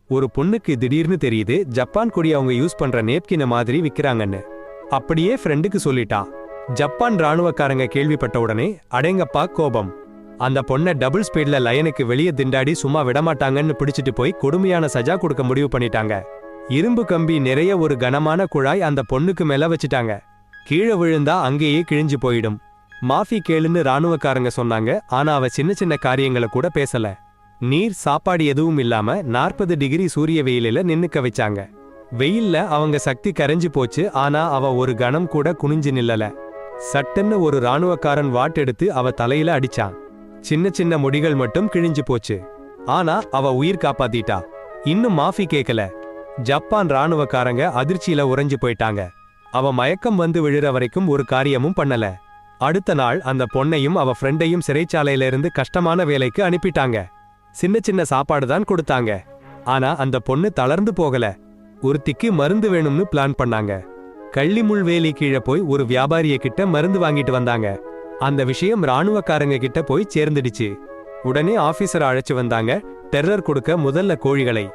ஒரு பொண்ணுக்கு திடீர்னு தெரியுது ஜப்பான் கொடி அவங்க யூஸ் பண்ற நேப்கின மாதிரி விக்கிறாங்கன்னு. அப்படியே ஃப்ரெண்டுக்கு சொல்லிட்டா. ஜப்பான் ராணுவக்காரங்க கேள்விப்பட்ட உடனே அடேங்கப்பா கோபம். அந்த பொண்ணை டபுள் ஸ்பீட்ல லயனுக்கு வெளியே திண்டாடி சும்மா விடமாட்டாங்கன்னு பிடிச்சிட்டு போய் கொடுமையான சஜா கொடுக்க முடிவு பண்ணிட்டாங்க. இரும்பு கம்பி நிறைய ஒரு கனமான குழாய் அந்த பொண்ணுக்கு மேல வச்சுட்டாங்க. கீழே விழுந்தா அங்கேயே கிழிஞ்சு போயிடும். மாஃபி கேளுன்னு ராணுவக்காரங்க சொன்னாங்க. ஆனா அவ சின்ன சின்ன காரியங்களை கூட பேசல. நீர் சாப்பாடு எதுவும் இல்லாம 40 டிகிரி சூரிய வெயிலில நின்னுக்க வச்சாங்க. வெயில்ல அவங்க சக்தி கரைஞ்சு போச்சு. ஆனா அவ ஒரு கணம் கூட குனிஞ்சு நில்லல. சட்டுன்னு ஒரு ராணுவக்காரன் வாட் எடுத்து அவ தலையில அடிச்சான். சின்ன சின்ன முடிகள் மட்டும் கிழிஞ்சு போச்சு. ஆனா அவ உயிர் காப்பாத்திட்டா. இன்னும் மாஃபி கேட்கல. ஜப்பான் ராணுவக்காரங்க அதிர்ச்சியில உறைஞ்சு போயிட்டாங்க. அவ மயக்கம் வந்து விழுற வரைக்கும் ஒரு காரியமும் பண்ணல. அடுத்த நாள் அந்த பொண்ணையும் அவ ஃப்ரெண்டையும் சிறைச்சாலையில இருந்து கஷ்டமான வேலைக்கு அனுப்பிட்டாங்க. சின்ன சின்ன சாப்பாடு தான் கொடுத்தாங்க. ஆனா அந்த பொண்ணு தளர்ந்து போகல. ஒருத்திக்கு மருந்து வேணும்னு பிளான் பண்ணாங்க. கள்ளிமுள் வேலி கீழே போய் ஒரு வியாபாரிய கிட்ட மருந்து வாங்கிட்டு வந்தாங்க. அந்த விஷயம் ராணுவக்காரங்க கிட்ட போய் சேர்ந்துடுச்சு. உடனே ஆபீசர் அழைச்சு வந்தாங்க. டெரர் கொடுக்க முதல்ல கோழிகளை